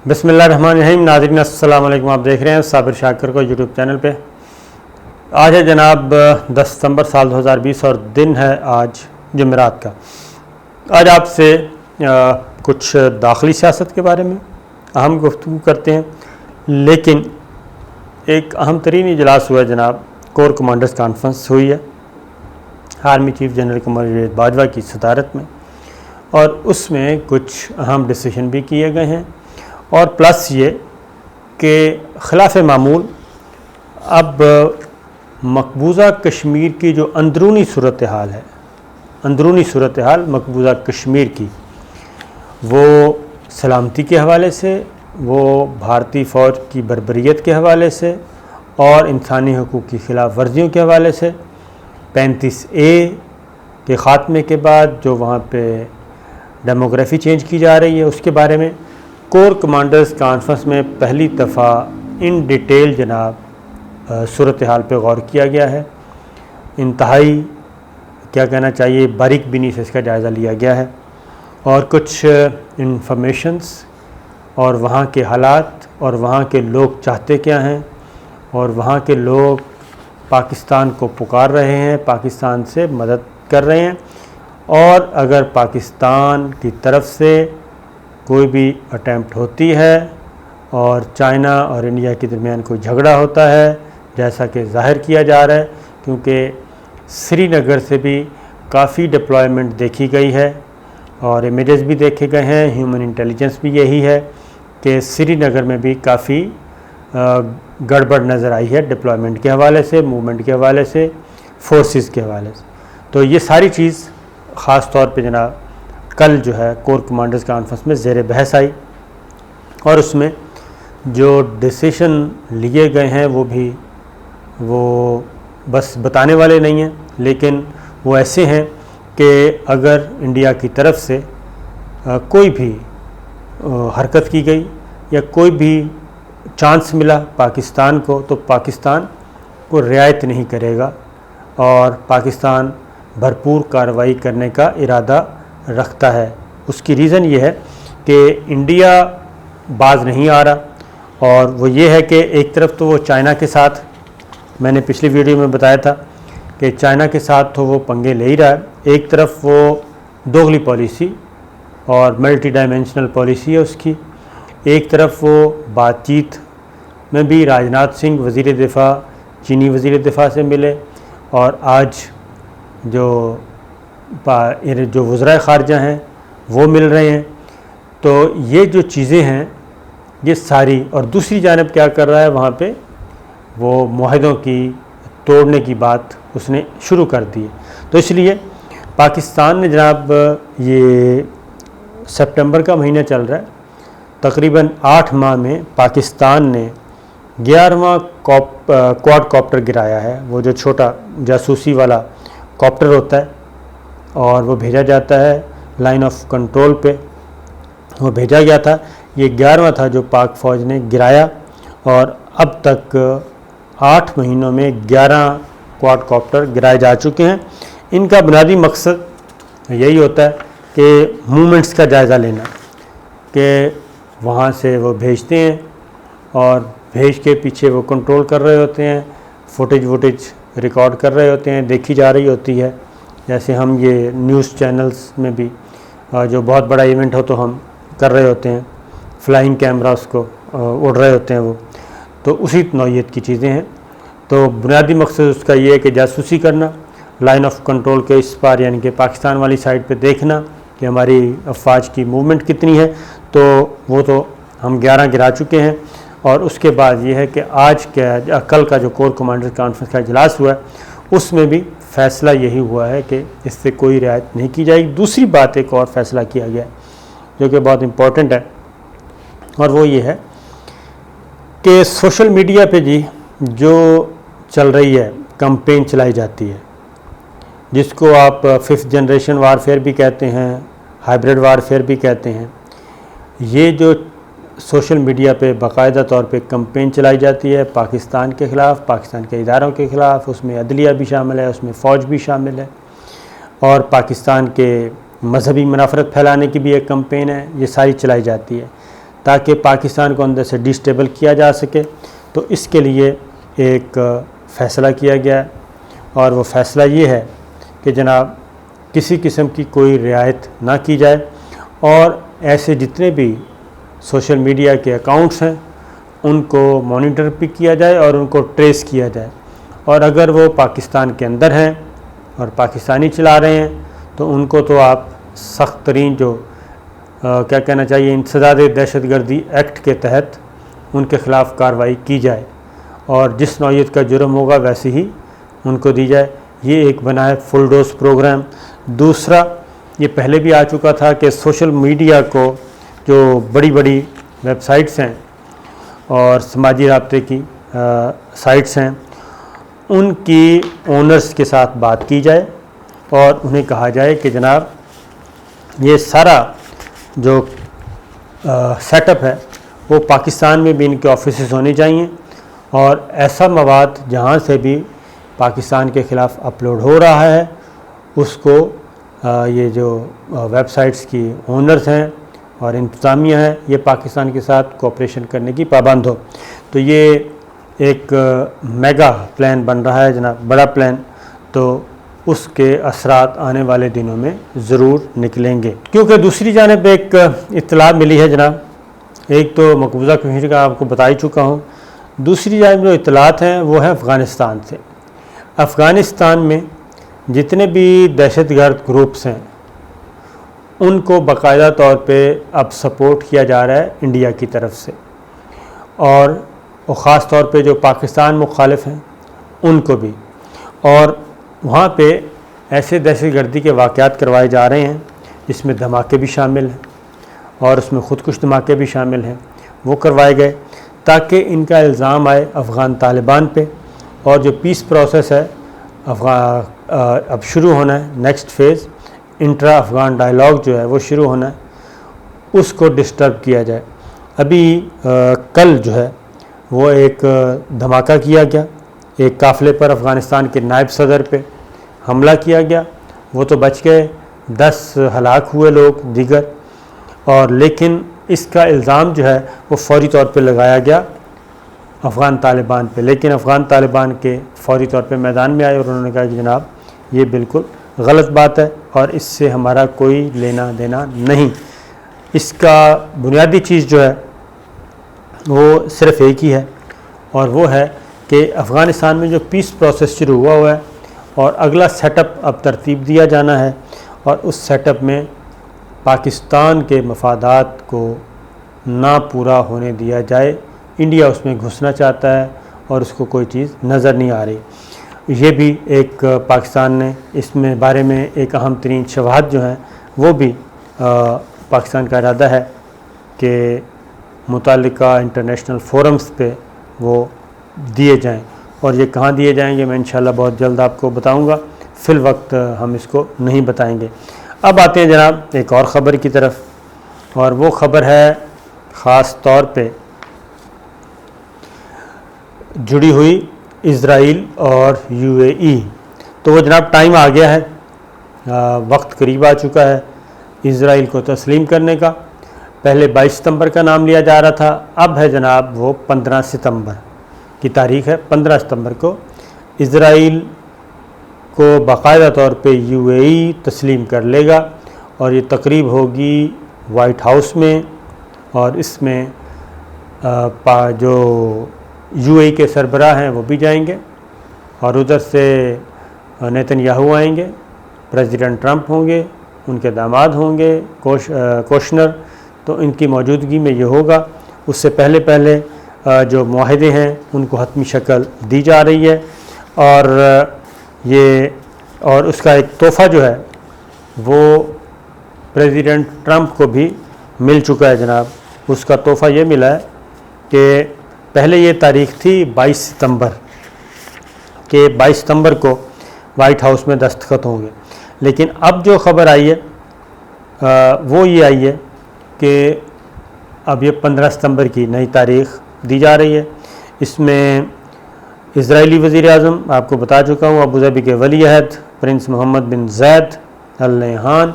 बिस्मिल्लाहिर्रहमानिर्रहीम। नाज़रीन अस्सलाम वालेकुम। आप देख रहे हैं साबिर शाकिर को यूट्यूब चैनल पे। आज है जनाब 10 सितंबर साल 2020 और दिन है आज जुमेरात का। आज आपसे कुछ दाखिली सियासत के बारे में अहम गुफ्तगू करते हैं, लेकिन एक अहम तरीन इजलास हुआ है जनाब, कोर कमांडर्स कॉन्फ्रेंस हुई है आर्मी चीफ जनरल कमर बाजवा की सदारत में, और उसमें कुछ अहम डिसीजन भी किए गए हैं। और प्लस ये कि खिलाफ मामूल अब मकबूजा कश्मीर की जो अंदरूनी सूरत हाल है, अंदरूनी सूरत हाल मकबूजा कश्मीर की, वो सलामती के हवाले से, वो भारतीय फ़ौज की बर्बरियत के हवाले से और इंसानी हकूक़ की खिलाफ वर्जियों के हवाले से 35A के ख़ात्मे के बाद जो वहाँ पे डेमोग्राफी चेंज की जा रही है, उसके बारे में कोर कमांडर्स कॉन्फ्रेंस में पहली दफ़ा इन डिटेल जनाब सूरत हाल पे गौर किया गया है। इंतहाई क्या कहना चाहिए बारीक बीनी से इसका जायज़ा लिया गया है और कुछ इंफॉर्मेशंस और वहाँ के हालात और वहाँ के लोग चाहते क्या हैं और वहाँ के लोग पाकिस्तान को पुकार रहे हैं, पाकिस्तान से मदद कर रहे हैं, और अगर पाकिस्तान की तरफ से कोई भी अटैम्प्ट होती है और चाइना और इंडिया के दरमियान कोई झगड़ा होता है, जैसा कि जाहिर किया जा रहा है, क्योंकि श्रीनगर से भी काफ़ी डिप्लॉयमेंट देखी गई है और इमेजेस भी देखे गए हैं। ह्यूमन इंटेलिजेंस भी यही है कि श्रीनगर में भी काफ़ी गड़बड़ नज़र आई है डिप्लॉयमेंट के हवाले से, मूवमेंट के हवाले से, फोर्सेस के हवाले से। तो ये सारी चीज़ ख़ास तौर पे जनाब कल जो है कोर कमांडर्स कॉन्फ्रेंस में ज़ेर बहस आई और उसमें जो डिसीशन लिए गए हैं वो बस बताने वाले नहीं हैं, लेकिन वो ऐसे हैं कि अगर इंडिया की तरफ से कोई भी हरकत की गई या कोई भी चांस मिला पाकिस्तान को, तो पाकिस्तान को रियायत नहीं करेगा और पाकिस्तान भरपूर कार्रवाई करने का इरादा रखता है। उसकी रीज़न ये है कि इंडिया बाज नहीं आ रहा, और वो ये है कि एक तरफ तो वो चाइना के साथ, मैंने पिछली वीडियो में बताया था कि चाइना के साथ तो वो पंगे ले ही रहा है, एक तरफ वो दोगली पॉलिसी और मल्टी डायमेंशनल पॉलिसी है उसकी, एक तरफ वो बातचीत में भी राजनाथ सिंह वज़ीर दिफ़ा चीनी वज़ीर दिफ़ा से मिले, और आज जो वज़राए ख़ारजा हैं वो मिल रहे हैं। तो ये जो चीज़ें हैं ये सारी, और दूसरी जानब क्या कर रहा है वहाँ पे, वो मुआहदों की तोड़ने की बात उसने शुरू कर दी है। तो इसलिए पाकिस्तान ने जनाब, ये सितंबर का महीना चल रहा है, तकरीबन 8 माह में पाकिस्तान ने 11वां क्वाड कॉप्टर गिराया है। वो जो छोटा जासूसी वाला कॉप्टर होता है और वो भेजा जाता है लाइन ऑफ कंट्रोल पे, वो भेजा गया था। ये 11वां था जो पाक फ़ौज ने गिराया, और अब तक 8 महीनों में 11 क्वाड कॉप्टर गिराए जा चुके हैं। इनका बुनियादी मकसद यही होता है कि मूवमेंट्स का जायज़ा लेना, कि वहाँ से वो भेजते हैं और भेज के पीछे वो कंट्रोल कर रहे होते हैं, फुटेज रिकॉर्ड कर रहे होते हैं, देखी जा रही होती है। जैसे हम ये न्यूज़ चैनल्स में भी जो बहुत बड़ा इवेंट हो तो हम कर रहे होते हैं, फ्लाइंग कैमरा उसको उड़ रहे होते हैं वो, तो उसी नौइयत की चीज़ें हैं। तो बुनियादी मकसद उसका ये है कि जासूसी करना, लाइन ऑफ कंट्रोल के इस पार यानी कि पाकिस्तान वाली साइड पे देखना कि हमारी अफवाज की मूवमेंट कितनी है। तो वो तो हम 11 गिरा चुके हैं, और उसके बाद ये है कि कल का जो कोर कमांडर कॉन्फ्रेंस का इजलास हुआ है उसमें भी फ़ैसला यही हुआ है कि इससे कोई रियायत नहीं की जाएगी। दूसरी बात एक और फ़ैसला किया गया जो कि बहुत इम्पोर्टेंट है, और वो ये है कि सोशल मीडिया पे जी जो चल रही है, कैंपेन चलाई जाती है, जिसको आप 5th जनरेशन वारफेयर भी कहते हैं, हाइब्रिड वारफेयर भी कहते हैं, ये जो सोशल मीडिया पे बाकायदा तौर पे कैंपेन चलाई जाती है पाकिस्तान के ख़िलाफ़, पाकिस्तान के इदारों के ख़िलाफ़, उसमें अदलिया भी शामिल है, उसमें फ़ौज भी शामिल है, और पाकिस्तान के मजहबी मुनाफरत फैलाने की भी एक कैंपेन है, ये सारी चलाई जाती है ताकि पाकिस्तान को अंदर से डिस्टेबल किया जा सके। तो इसके लिए एक फ़ैसला किया गया है और वो फ़ैसला ये है कि जनाब किसी किस्म की कोई रियायत ना की जाए और ऐसे जितने भी सोशल मीडिया के अकाउंट्स हैं उनको मॉनिटर भी किया जाए और उनको ट्रेस किया जाए, और अगर वो पाकिस्तान के अंदर हैं और पाकिस्तानी चला रहे हैं तो उनको तो आप सख्त तरीन जो क्या कहना चाहिए इंसदाद दहशतगर्दी एक्ट के तहत उनके ख़िलाफ़ कार्रवाई की जाए और जिस नौइयत का जुर्म होगा वैसे ही उनको दी जाए। ये एक बना है फुल डोज प्रोग्राम। दूसरा, ये पहले भी आ चुका था कि सोशल मीडिया को जो बड़ी बड़ी वेबसाइट्स हैं और समाजी राब्ते की साइट्स हैं उनकी ओनर्स के साथ बात की जाए और उन्हें कहा जाए कि जनाब ये सारा जो सेटअप है वो पाकिस्तान में भी इनके ऑफिसेस होने चाहिए और ऐसा मवाद जहाँ से भी पाकिस्तान के ख़िलाफ़ अपलोड हो रहा है उसको ये जो वेबसाइट्स की ओनर्स हैं और इंतज़ामिया है ये पाकिस्तान के साथ कोऑपरेशन करने की पाबंद हो। तो ये एक मेगा प्लान बन रहा है जनाब, बड़ा प्लान, तो उसके असरात आने वाले दिनों में ज़रूर निकलेंगे। क्योंकि दूसरी जानिब एक इत्तला मिली है जनाब, एक तो मकबूजा कश्मीर का आपको बता ही चुका हूँ, दूसरी जानिब जो इत्तलात हैं वो है अफ़गानिस्तान से। अफ़गानिस्तान में जितने भी दहशतगर्द ग्रुप्स हैं उनको बाकायदा तौर पे अब सपोर्ट किया जा रहा है इंडिया की तरफ से, और ख़ास तौर पे जो पाकिस्तान मुखालिफ हैं उनको भी, और वहाँ पे ऐसे दहशतगर्दी के वाक़यात करवाए जा रहे हैं जिसमें धमाके भी शामिल हैं और उसमें ख़ुदकुश धमाके भी शामिल हैं, वो करवाए गए ताकि इनका इल्ज़ाम आए अफ़गान तालिबान पे। और जो पीस प्रोसेस है अब शुरू होना है, next phase intra Afghan dialogue जो है वो शुरू होना है, उसको डिस्टर्ब किया जाए। अभी कल जो है वो एक धमाका किया गया, एक काफ़िले पर अफ़गानिस्तान के नायब सदर पे हमला किया गया, वो तो बच गए, 10 हलाक हुए लोग दीगर, और लेकिन इसका इल्ज़ाम जो है वो फौरी तौर पे लगाया गया अफ़गान तालिबान पे। लेकिन अफ़गान तालिबान के फौरी तौर पे मैदान में आए और उन्होंने कहा कि जनाब ये बिल्कुल गलत बात है और इससे हमारा कोई लेना देना नहीं। इसका बुनियादी चीज़ जो है वो सिर्फ़ एक ही है और वो है कि अफ़गानिस्तान में जो पीस प्रोसेस शुरू हुआ है और अगला सेटअप अब तरतीब दिया जाना है और उस सेटअप में पाकिस्तान के मफादात को ना पूरा होने दिया जाए। इंडिया उसमें घुसना चाहता है और उसको कोई चीज़ नज़र नहीं आ रही। ये भी एक पाकिस्तान ने इसमें बारे में एक अहम तरीन शवाहद जो हैं वो भी पाकिस्तान का इरादा है कि मुतालिका इंटरनेशनल फोरम्स पे वो दिए जाएं, और ये कहाँ दिए जाएंगे मैं इंशाल्लाह बहुत जल्द आपको बताऊंगा, फ़िल वक्त हम इसको नहीं बताएंगे। अब आते हैं जनाब एक और ख़बर की तरफ, और वो ख़बर है ख़ास तौर पे जुड़ी हुई इज़राइल और यूएई। तो वो जनाब टाइम आ गया है, वक्त करीब आ चुका है इज़राइल को तस्लीम करने का। पहले 22 सितंबर का नाम लिया जा रहा था, अब है जनाब वो 15 सितंबर की तारीख़ है। 15 सितंबर को इज़राइल को बाकायदा तौर पे यूएई तस्लीम कर लेगा और ये तकरीब होगी वाइट हाउस में, और इसमें जो यूएई के सरबराह हैं वो भी जाएंगे और उधर से नेतन्याहू आएंगे, प्रेसिडेंट ट्रंप होंगे, उनके दामाद होंगे कोशनर, तो इनकी मौजूदगी में ये होगा। उससे पहले पहले जो मुआहदे हैं उनको हतमी शक्ल दी जा रही है, और उसका एक तोहफ़ा जो है वो प्रेसिडेंट ट्रंप को भी मिल चुका है जनाब। उसका तोहफ़ा ये मिला है कि पहले ये तारीख़ थी 22 सितंबर के 22 सितंबर को वाइट हाउस में दस्तखत होंगे, लेकिन अब जो ख़बर आई है वो ये आई है कि अब ये 15 सितंबर की नई तारीख़ दी जा रही है। इसमें इज़राइली वज़ीर-ए-आज़म आपको बता चुका हूँ, अबू धाबी के वली अहद प्रिंस मोहम्मद बिन ज़ैद अल नहयान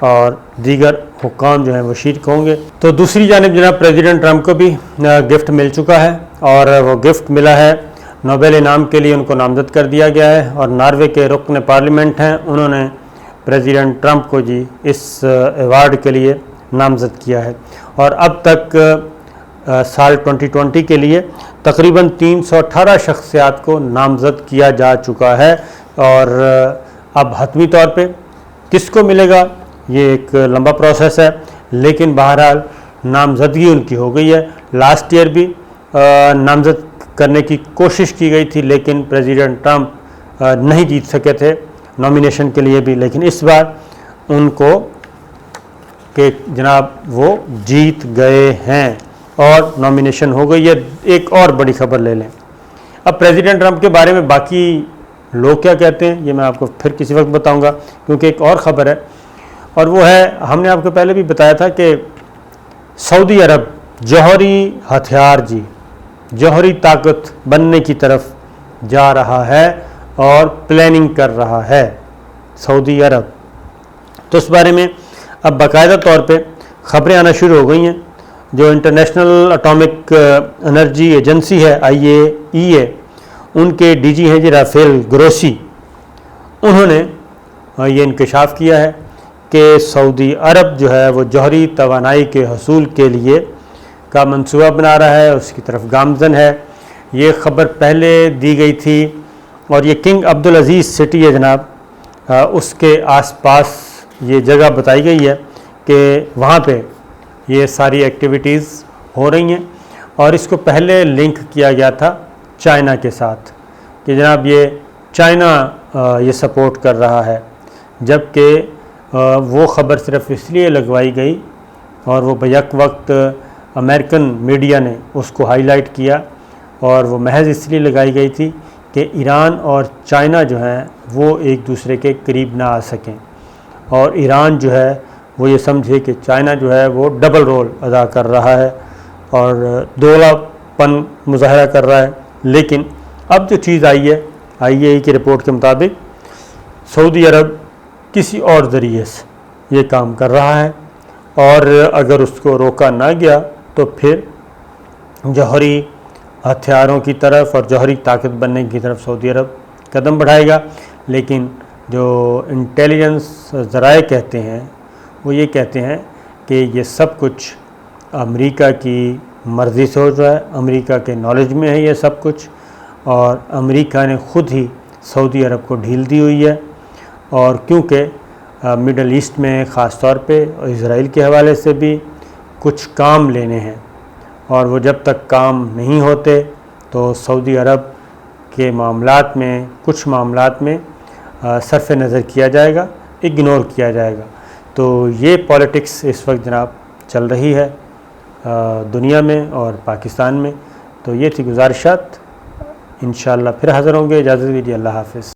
और दीगर हुक्काम जो हैं वो शरीक होंगे। तो दूसरी जानिब जनाब प्रेसिडेंट ट्रंप को भी गिफ्ट मिल चुका है और वो गिफ्ट मिला है नोबेल इनाम के लिए उनको नामजद कर दिया गया है और नॉर्वे के रुकन पार्लियामेंट हैं, उन्होंने प्रेसिडेंट ट्रंप को जी इस अवार्ड के लिए नामजद किया है। और अब तक साल 2020 के लिए तकरीबन 318 शख्सियात को नामजद किया जा चुका है और अब हतमी तौर पे किसको मिलेगा ये एक लंबा प्रोसेस है, लेकिन बहरहाल नामजदगी उनकी हो गई है। लास्ट ईयर भी नामजद करने की कोशिश की गई थी लेकिन प्रेसिडेंट ट्रंप नहीं जीत सके थे नॉमिनेशन के लिए भी, लेकिन इस बार उनको कि जनाब वो जीत गए हैं और नॉमिनेशन हो गई है। एक और बड़ी खबर ले लें। अब प्रेसिडेंट ट्रंप के बारे में बाकी लोग क्या कहते हैं ये मैं आपको फिर किसी वक्त बताऊंगा, क्योंकि एक और ख़बर है और वो है, हमने आपको पहले भी बताया था कि सऊदी अरब जौहरी हथियार जी जौहरी ताकत बनने की तरफ जा रहा है और प्लानिंग कर रहा है सऊदी अरब। तो इस बारे में अब बाकायदा तौर पे ख़बरें आना शुरू हो गई हैं। जो इंटरनेशनल एटॉमिक एनर्जी एजेंसी है IAEA, उनके DG हैं जी राफेल ग्रोसी, उन्होंने ये इंकशाफ किया है कि सऊदी अरब जो है वो जौहरी तवानाई के हसूल के लिए का मंसूबा बना रहा है, उसकी तरफ गामजन है। ये ख़बर पहले दी गई थी और ये किंग अब्दुल अज़ीज़ सिटी है जनाब, उसके आसपास ये जगह बताई गई है कि वहाँ पे ये सारी एक्टिविटीज़ हो रही हैं और इसको पहले लिंक किया गया था चाइना के साथ कि जनाब ये चाइना ये सपोर्ट कर रहा है, जबकि वो ख़बर सिर्फ इसलिए लगवाई गई और वो बैक वक्त अमेरिकन मीडिया ने उसको हाईलाइट किया और वो महज इसलिए लगाई गई थी कि ईरान और चाइना जो हैं वो एक दूसरे के करीब ना आ सकें और ईरान जो है वो ये समझे कि चाइना जो है वो डबल रोल अदा कर रहा है और दोगलापन मुजाहरा कर रहा है। लेकिन अब जो चीज़ आई है IAEA की रिपोर्ट के मुताबिक सऊदी अरब किसी और ज़रिए से ये काम कर रहा है और अगर उसको रोका ना गया तो फिर जौहरी हथियारों की तरफ और जौहरी ताकत बनने की तरफ सऊदी अरब कदम बढ़ाएगा। लेकिन जो इंटेलिजेंस ज़राए कहते हैं वो ये कहते हैं कि ये सब कुछ अमेरिका की मर्ज़ी से हो रहा है, अमेरिका के नॉलेज में है ये सब कुछ और अमेरिका ने ख़ुद ही सऊदी अरब को ढील दी हुई है। और क्योंकि मिडल ईस्ट में ख़ास तौर पे और इज़राइल के हवाले से भी कुछ काम लेने हैं और वो जब तक काम नहीं होते तो सऊदी अरब के मामलात में कुछ मामलात में सरफ़ नज़र किया जाएगा, इग्नोर किया जाएगा। तो ये पॉलिटिक्स इस वक्त जनाब चल रही है दुनिया में और पाकिस्तान में। तो ये थी गुजारिशात, इंशाअल्लाह फिर हाज़िर होंगे। इजाज़त दीजिए, अल्लाह हाफ़िज़।